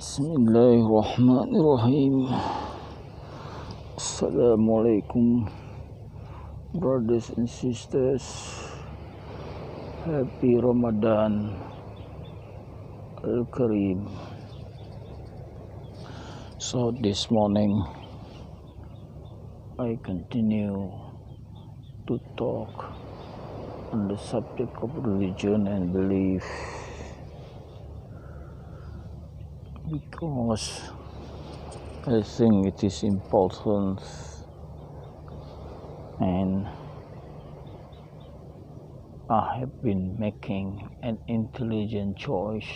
Bismillahirrahmanirrahim. Assalamualaikum, brothers and sisters. Happy Ramadan Al-Karim. So this morning I continue to talk on the subject of religion and belief, because I think it is important, and I have been making an intelligent choice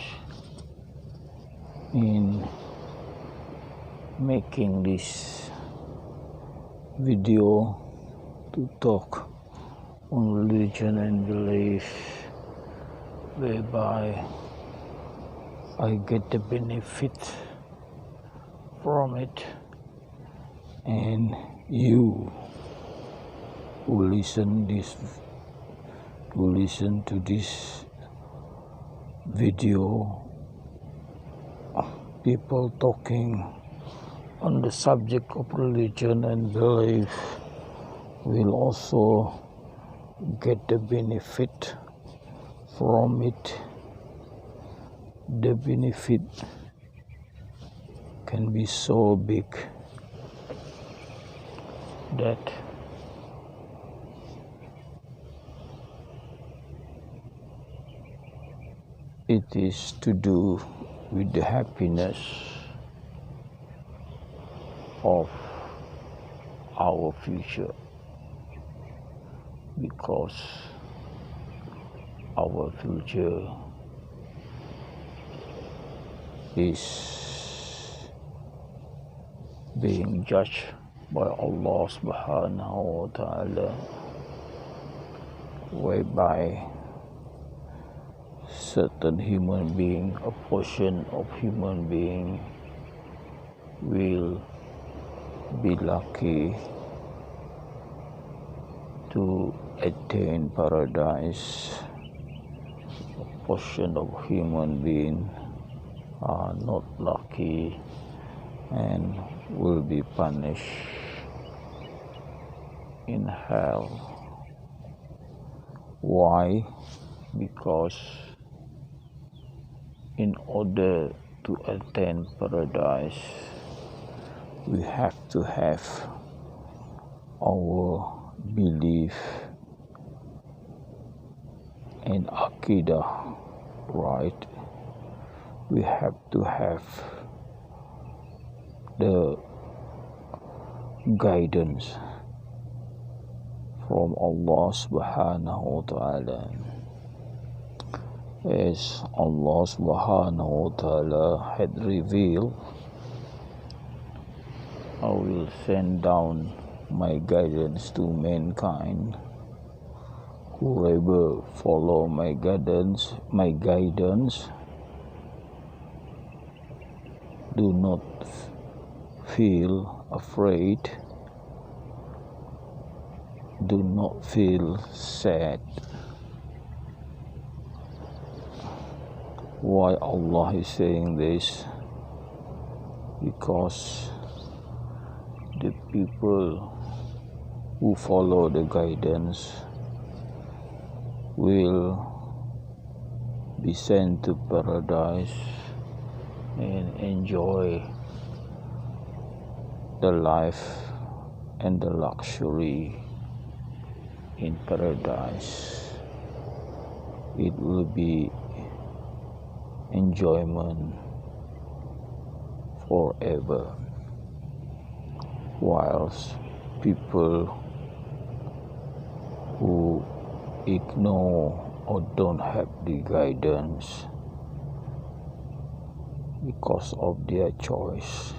in making this video to talk on religion and belief, whereby I get the benefit from it, and you who listen to this video, people talking on the subject of religion and belief, will also get the benefit from it. The benefit can be so big that it is to do with the happiness of our future, because our future is being judged by Allah subhanahu wa ta'ala, whereby certain human being, a portion of human being, will be lucky to attain paradise. A portion of human being are not lucky and will be punished in hell. Why? Because in order to attain paradise, we have to have our belief and aqidah right. We have to have the guidance from Allah subhanahu wa ta'ala. As Allah subhanahu wa ta'ala had revealed, I will send down my guidance to mankind. Whoever follow my guidance, do not feel afraid, do not feel sad. Why Allah is saying this? Because the people who follow the guidance will be sent to paradise and enjoy the life and the luxury in paradise. It will be enjoyment forever, whilst people who ignore or don't have the guidance because of their choice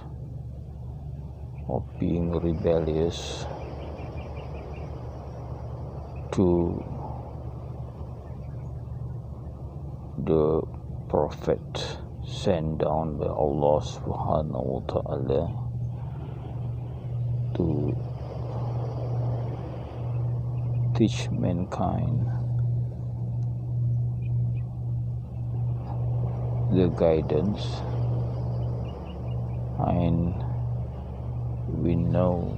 of being rebellious to the prophet sent down by Allah subhanahu wa ta'ala to teach mankind the guidance, And we know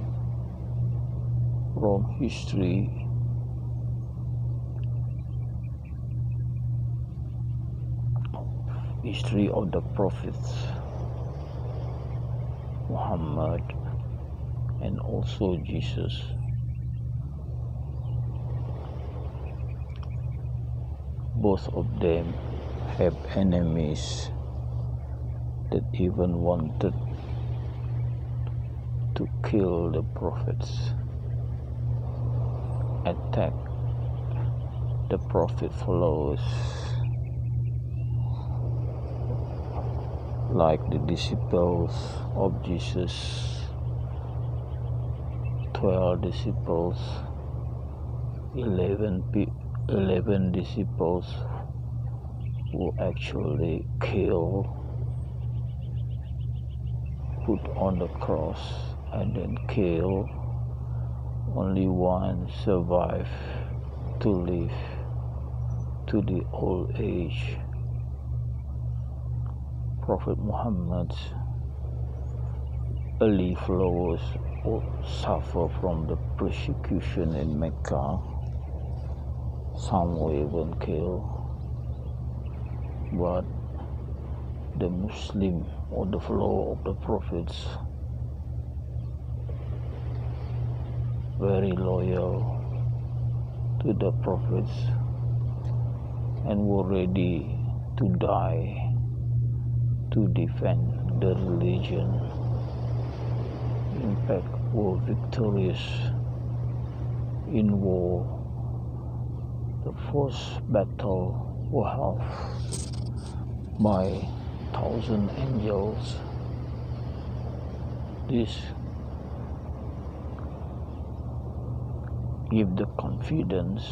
from history of the prophets Muhammad and also Jesus. Both of them have enemies that even wanted to kill the prophets, attack the prophet followers, like the disciples of Jesus, 12 disciples, 11 disciples who actually killed, put on the cross and then kill. Only one survived to live to the old age. Prophet Muhammad's early followers suffer from the persecution in Mecca. Some were even killed, but the Muslim or the follower of the prophets very loyal to the prophets and were ready to die to defend the religion. In fact, were victorious in war. The first battle was held by 1,000 angels. This give the confidence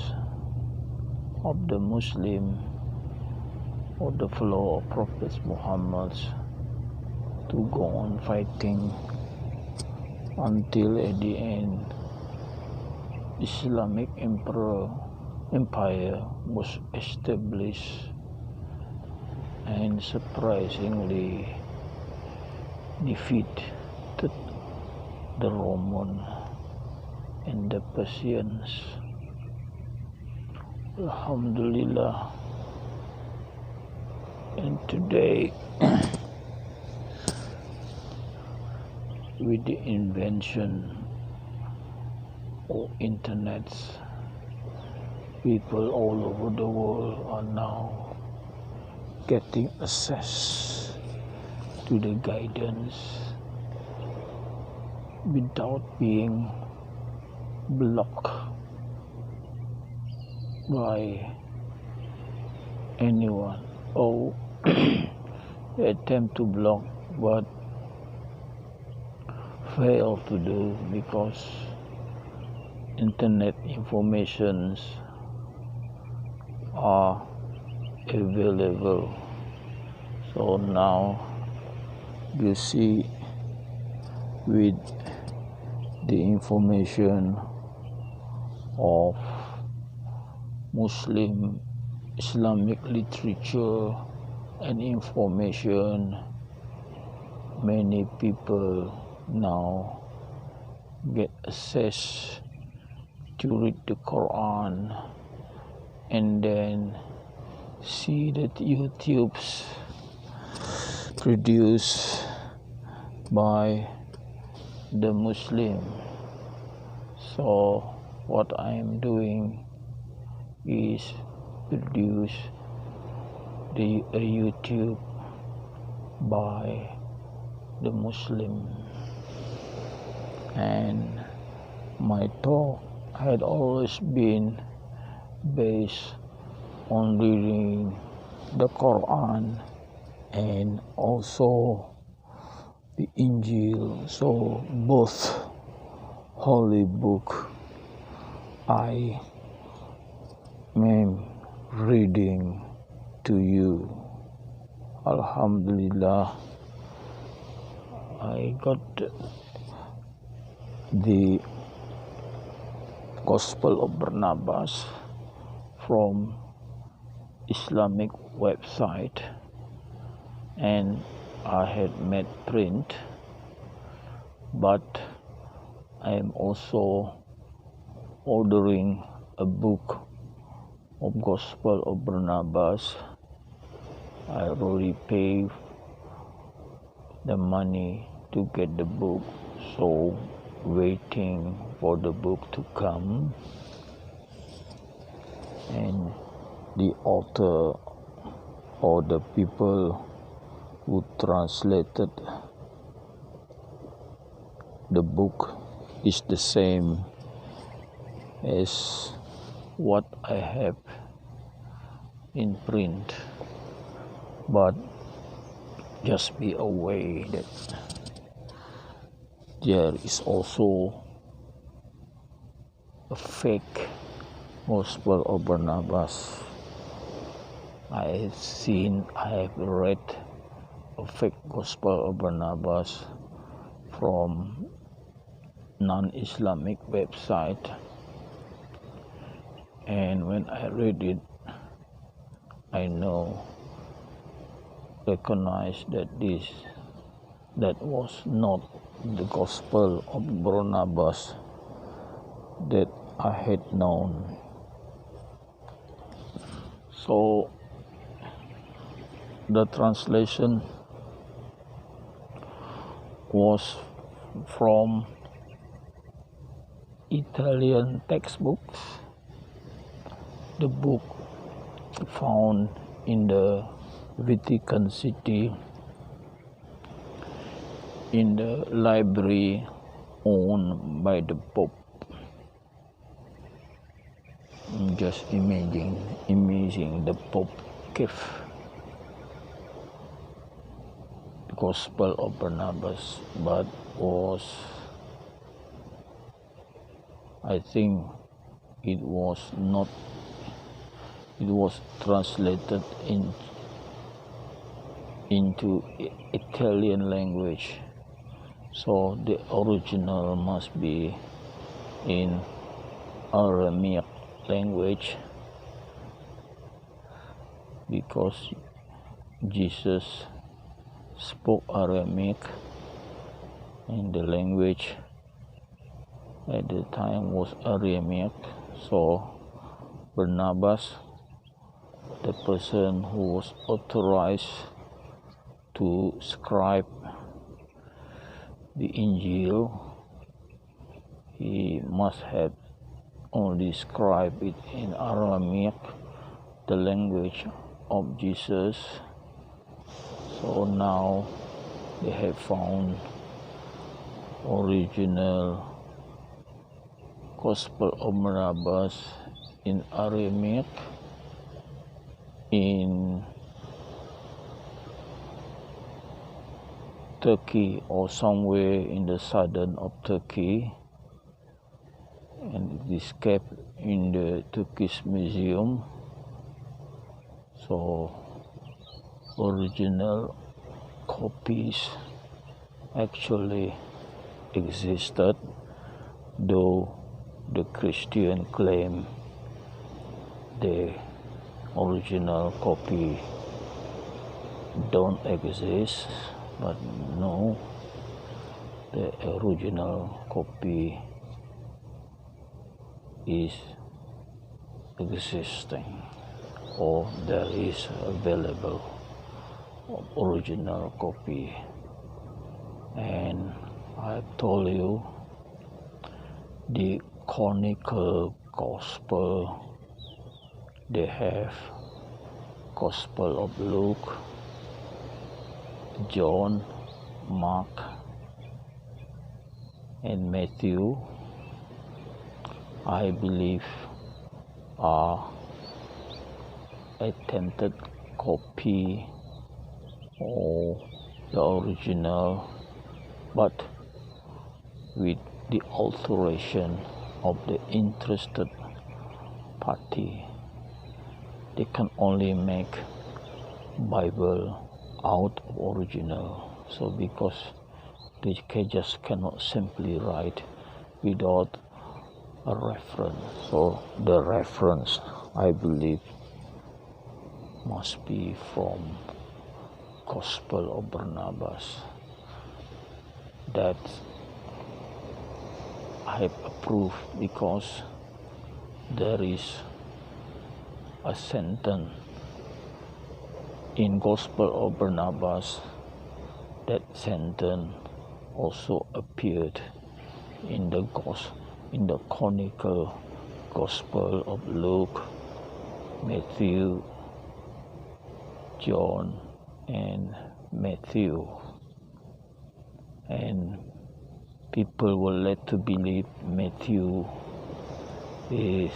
of the Muslim or the follower of Prophet Muhammad to go on fighting until at the end Islamic empire was established and surprisingly defeated the Roman and the Persians. Alhamdulillah. And today, with the invention of internet, people all over the world are now getting access to the guidance without being blocked by anyone or they attempt to block but fail to do because internet informations are available. So now you see with the information of Muslim Islamic literature and information, many people now get access to read the Quran and then see that YouTube's produced by the Muslim. So what I am doing is produce the YouTube by the Muslim, and my talk had always been based on reading the Quran and also the Injil. So both holy book I am reading to you. Alhamdulillah, I got the Gospel of Barnabas from Islamic website, and I had made print but I am also ordering a book of Gospel of Barnabas. I already paid the money to get the book, so waiting for the book to come, and the author or the people who translated the book is the same as what I have in print, but just be aware that there is also a fake Gospel of Barnabas. I have read a fake Gospel of Barnabas from non-Islamic website, and when I read it, I recognize that that was not the Gospel of Barnabas that I had known. So the translation was from Italian textbooks. The book found in the Vatican City in the library owned by the Pope. Just imagine the Pope gave the Gospel of Barnabas, but I think it was translated into Italian language, so the original must be in Aramaic language, because Jesus spoke Aramaic, and the language at the time was Aramaic. So Barnabas, the person who was authorized to scribe the Injil, he must have only scribed it in Aramaic, the language of Jesus. So now they have found original Gospel of Barnabas in Aramaic in Turkey or somewhere in the southern of Turkey, and it is kept in the Turkish Museum. So original copies actually existed, though the Christian claim the original copy don't exist, but no, the original copy is existing, or there is available original copy. And I told you the canonical gospel, they have Gospel of Luke, John, Mark, and Matthew, I believe are attempted copy or the original, but with the alteration of the interested party. They can only make Bible out of original. So because they just cannot simply write without a reference. So the reference, I believe, must be from Gospel of Barnabas. That I have approved because there is a sentence in Gospel of Barnabas. That sentence also appeared in the canonical Gospel of Luke, Matthew, John, and Matthew. And people were led to believe Matthew is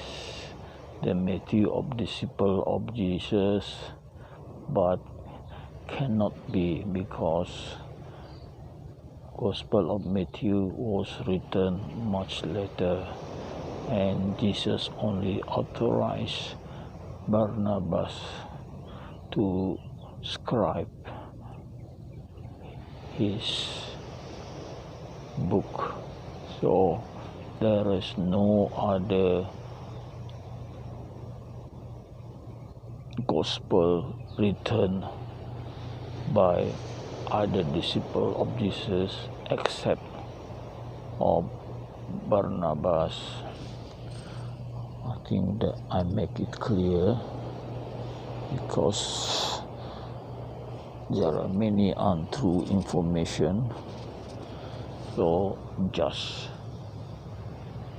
the Matthew of disciple of Jesus, but cannot be, because Gospel of Matthew was written much later, and Jesus only authorized Barnabas to scribe his book. So there is no other gospel written by other disciple of Jesus except of Barnabas. I think that I make it clear, because there are many untrue information, so just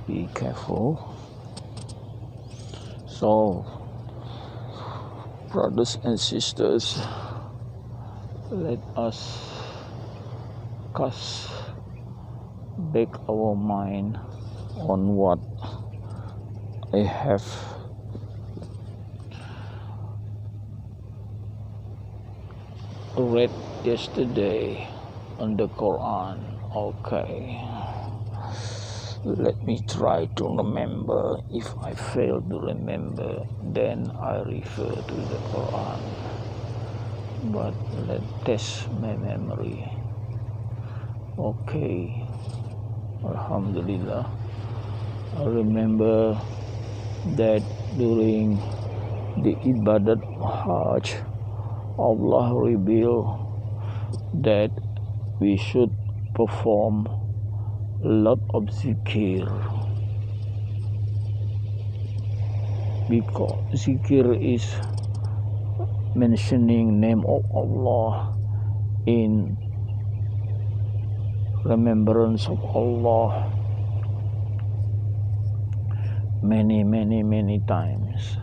be careful. So, brothers and sisters, let us cast back our mind on what I have read yesterday on the Quran. Okay, let me try to remember. If I fail to remember, then I refer to the Quran. But let's test my memory. Okay, Alhamdulillah. I remember that during the Ibadat Hajj, Allah revealed that we should perform a lot of zikir, because zikir is mentioning name of Allah in remembrance of Allah many times.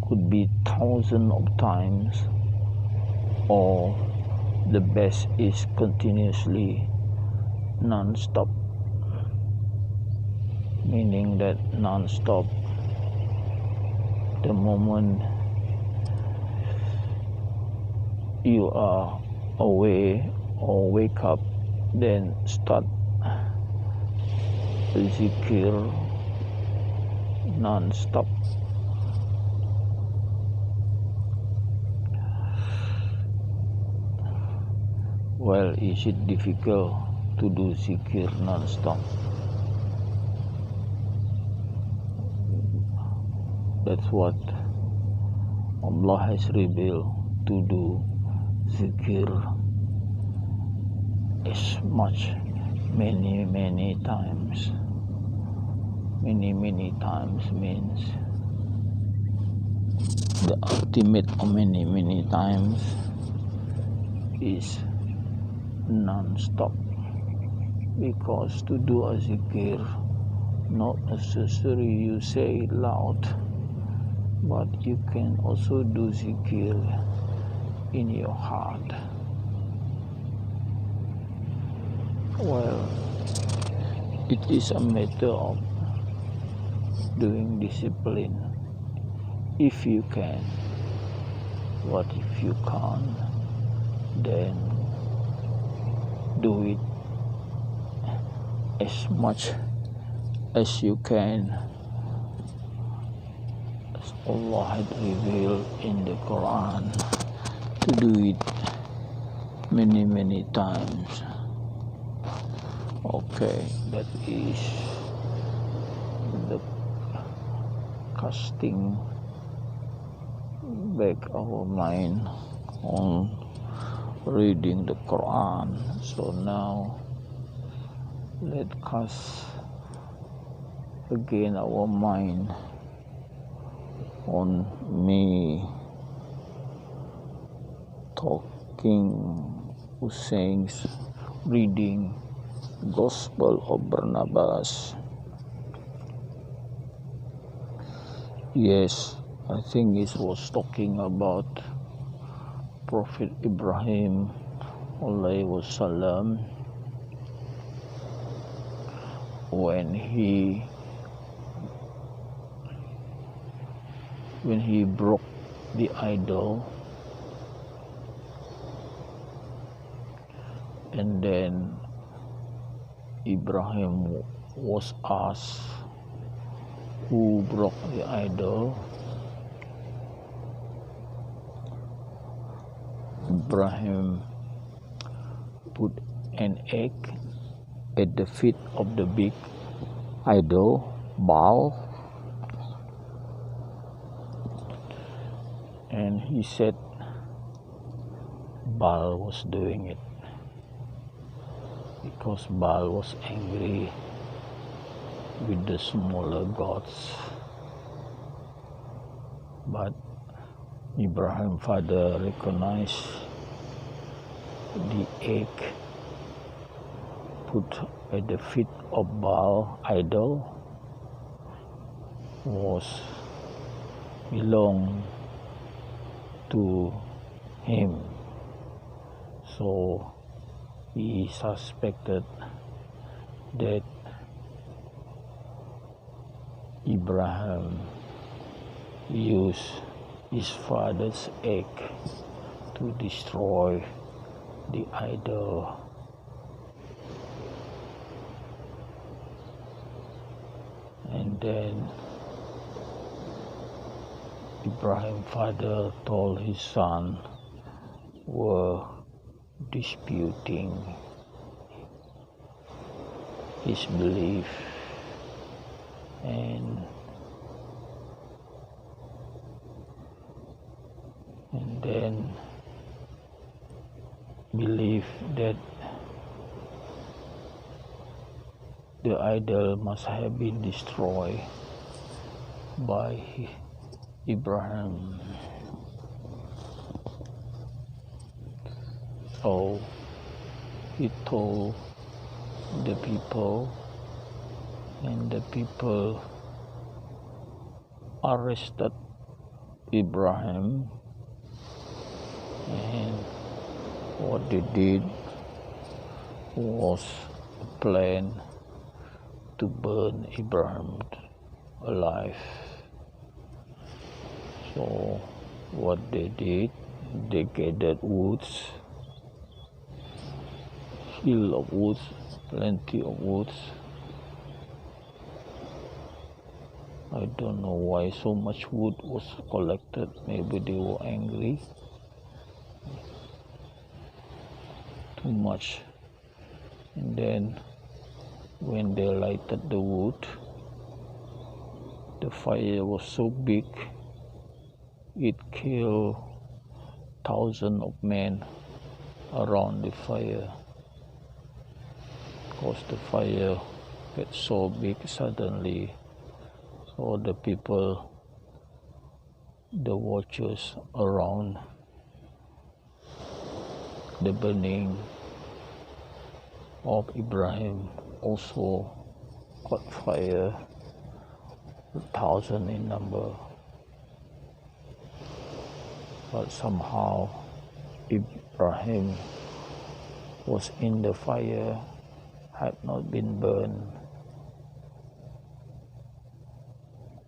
Could be thousands of times, or the best is continuously non-stop, meaning that non-stop, the moment you are away or wake up, then start zikir non-stop. Well, is it difficult to do zikir non-stop? That's what Allah has revealed, to do zikir as much, many times. Many times means the ultimate of many times is non-stop, because to do a zikir, not necessarily you say it loud, but you can also do zikir in your heart. Well, it is a matter of doing discipline. If you can, but if you can't, then do it as much as you can, as Allah had revealed in the Quran, to do it many times. Okay, that is the casting back our mind on reading the Quran. So now let us again our mind on me talking, saying, reading Gospel of Barnabas. Yes, I think it was talking about Prophet Ibrahim alayhi wasallam when he broke the idol, and then Ibrahim was asked who broke the idol. Ibrahim put an egg at the feet of the big idol, Baal, and he said Baal was doing it because Baal was angry with the smaller gods. But Ibrahim's father recognized the egg put at the feet of Baal idol belonged to him, so he suspected that Ibrahim used his father's egg to destroy the idol. And then Ibrahim's father told his son were disputing his belief, and then believe that the idol must have been destroyed by Ibrahim. So he told the people, and the people arrested Ibrahim, and what they did was a plan to burn Ibrahim alive. So what they did, they gathered woods, hill of woods, plenty of woods. I don't know why so much wood was collected. Maybe they were angry. Too much. And then when they lighted the wood, the fire was so big it killed thousands of men around the fire, because the fire got so big suddenly. So the people, the watchers around the burning of Ibrahim also caught fire, 1,000 in number. But somehow Ibrahim was in the fire, had not been burned.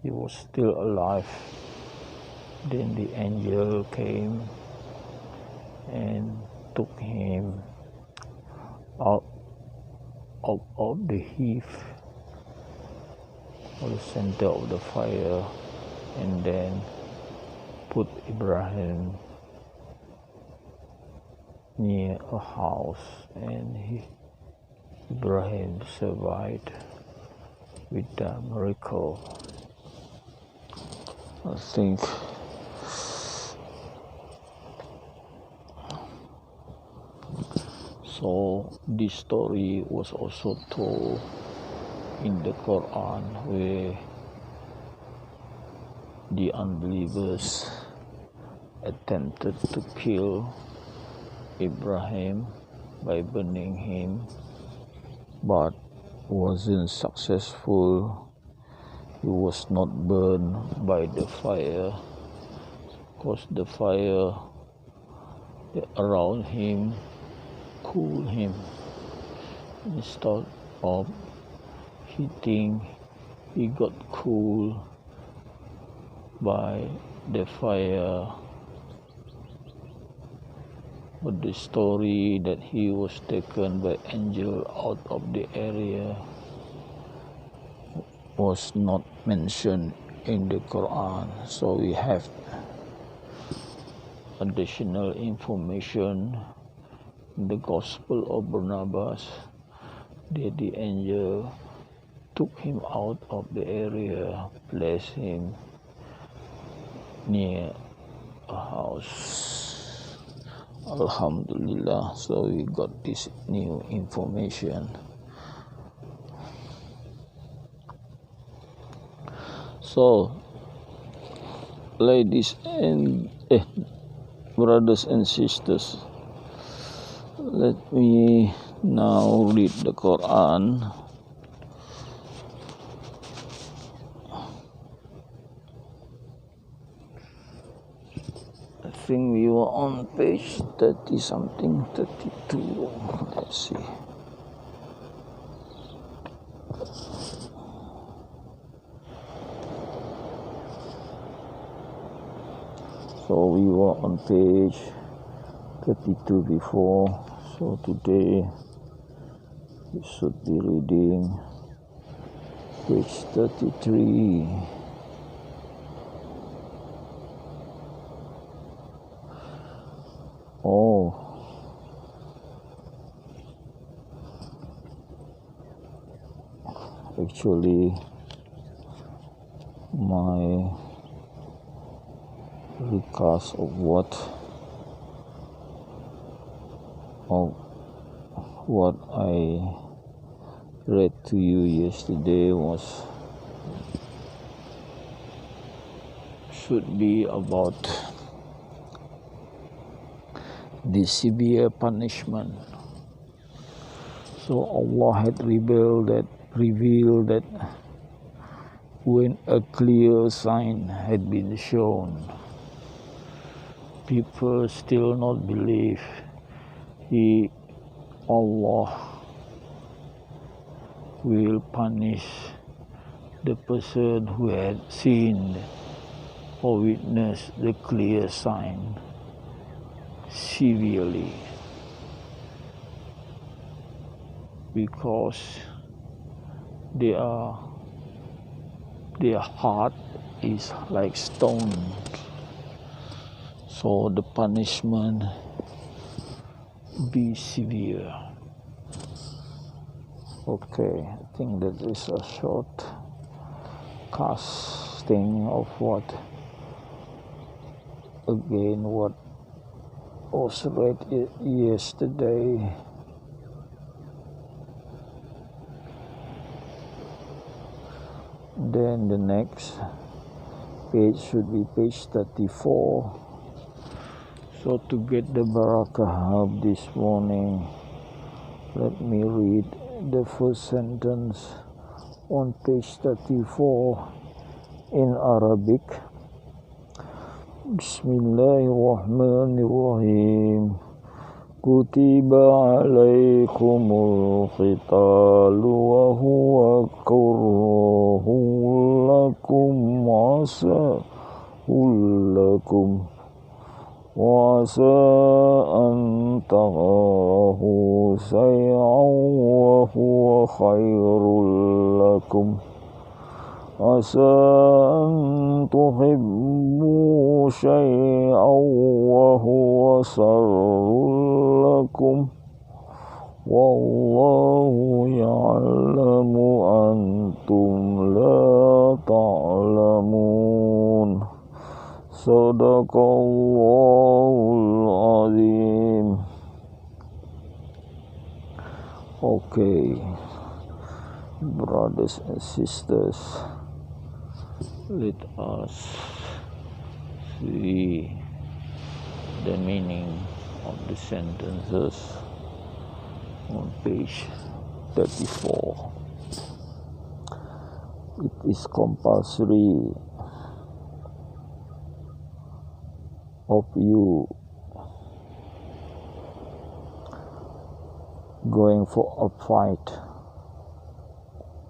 He was still alive. Then the angel came and took him out of the heap, or the center of the fire, and then put Ibrahim near a house, and Ibrahim survived with the miracle. I think So this story was also told in the Quran, where the unbelievers attempted to kill Ibrahim by burning him, but wasn't successful. He was not burned by the fire, because the fire around him cooled him. Instead of heating, he got cooled by the fire. But the story that he was taken by angel out of the area was not mentioned in the Quran. So we have additional information in the Gospel of Barnabas that the angel took him out of the area, placed him near a house. Alhamdulillah, so we got this new information. So, ladies and brothers and sisters, let me now read the Quran. I think we were on page 30 something, 32. Let's see. So we were on page 32 before. So today we should be reading page 33. Oh, actually my recast of what I read to you yesterday should be about the severe punishment. So Allah had revealed that when a clear sign had been shown, people still not believe, Allah will punish the person who had seen or witnessed the clear sign severely, because their heart is like stone. So the punishment be severe. Okay, I think that is a short casting of what was read yesterday. Then the next page should be page 34. So to get the barakah of this morning, let me read the first sentence on page 34 in Arabic. Bismillahirrahmanirrahim. Kutiba alaikumul qitalu wa huwa kurhun lakum lakum wa asa an taghrahu say'an wa huwa khairul lakum. عسى أن تحبوا شيئا وهو شر لكم والله يعلم أنتم لا تعلمون. صدق الله العظيم. brothers and sisters, let us see the meaning of the sentences on page 34. It is compulsory of you going for a fight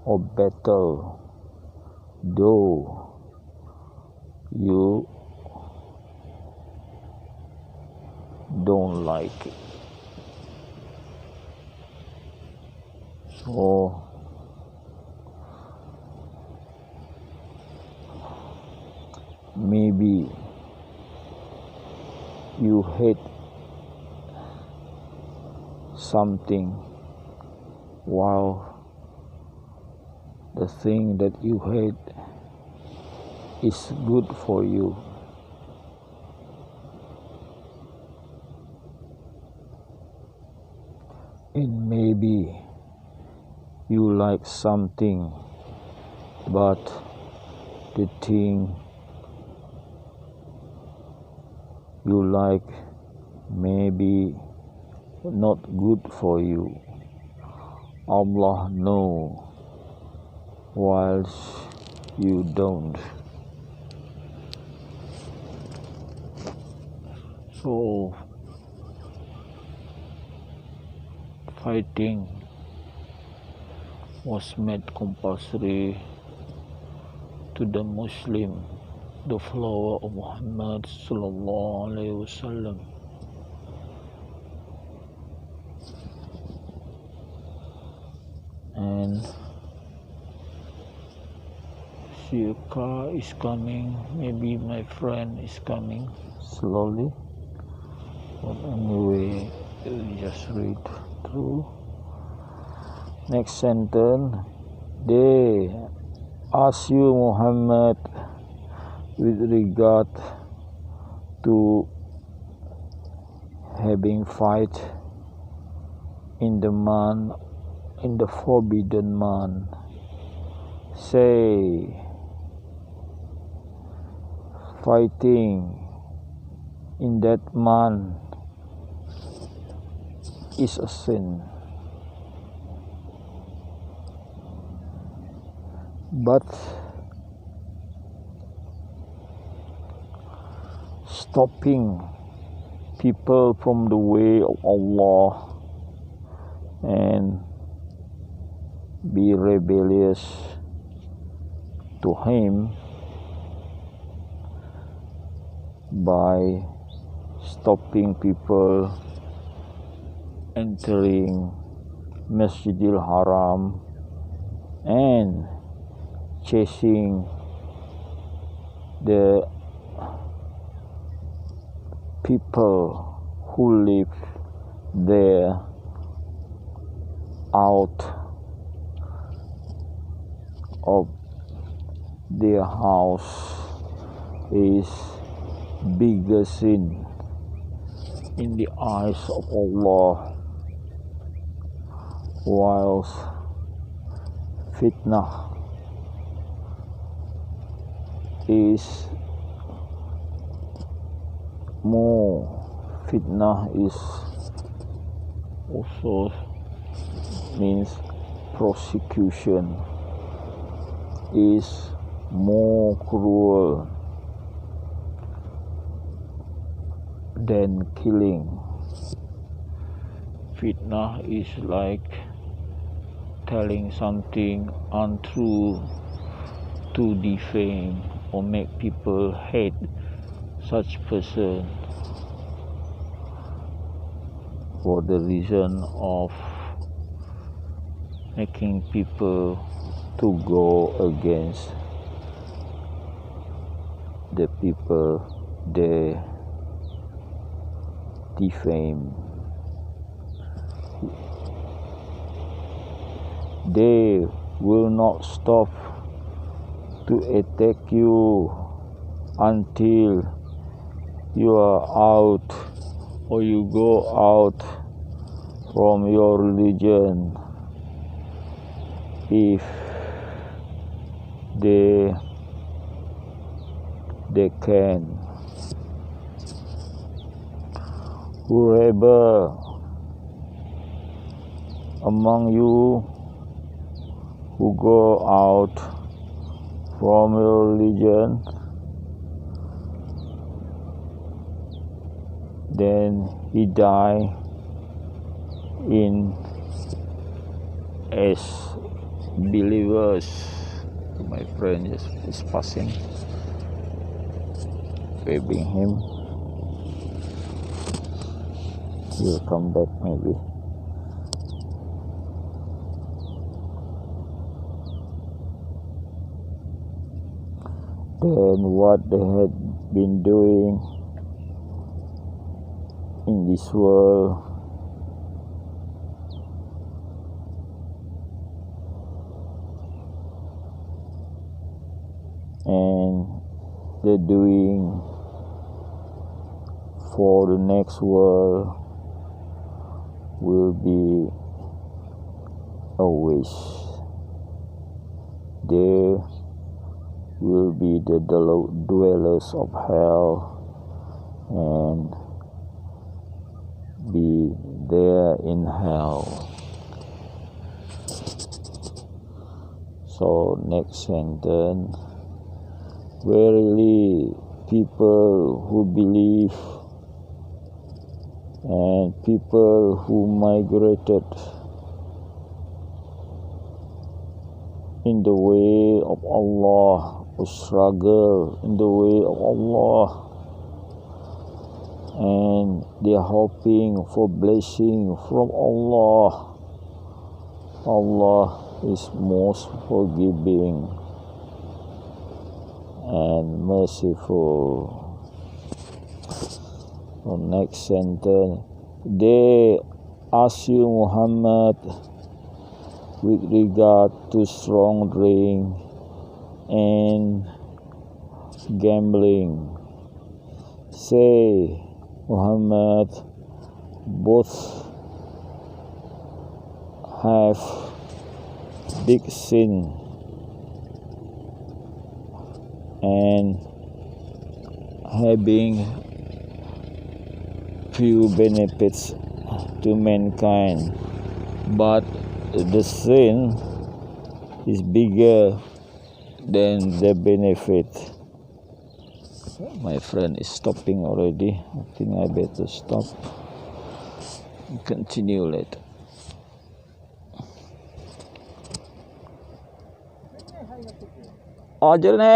or battle, though you don't like it. So maybe you hate something while the thing that you hate is good for you. And maybe you like something, but the thing you like maybe not good for you. Allah knows, whilst you don't. So fighting was made compulsory to the Muslim, the follower of Muhammad sallallahu alaihi wasallam. And see a car is coming, maybe my friend is coming slowly, but anyway, just read through. Next sentence, they ask you, Muhammad, with regard to having fight in the forbidden month. Say, fighting in that month is a sin. But stopping people from the way of Allah and be rebellious to Him by stopping people entering Masjidil Haram and chasing the people who live there out of their house is bigger sin in the eyes of Allah, whilst fitnah is more. Fitnah is also means prosecution is more cruel than killing. Fitnah is like telling something untrue to defame or make people hate such person for the reason of making people to go against the people they defame. They will not stop to attack you until you are out or you go out from your religion. If they can. Whoever among you who go out from your religion, then he die in as believers. My friend is passing, waving him. He'll come back maybe. Then what they had been doing in this world, and they're doing for the next world will be a wish. They will be the dwellers of hell and be there in hell. So next sentence, verily people who believe and people who migrated in the way of Allah, who struggle in the way of Allah, and they are hoping for blessing from Allah. Allah is most forgiving and merciful. The next sentence, they ask you, Muhammad, with regard to strong drink and gambling. Say, Muhammad, both have big sin and having few benefits to mankind, but the sin is bigger than the benefit. My friend is stopping already. I think I better stop and continue later. Ajar nih.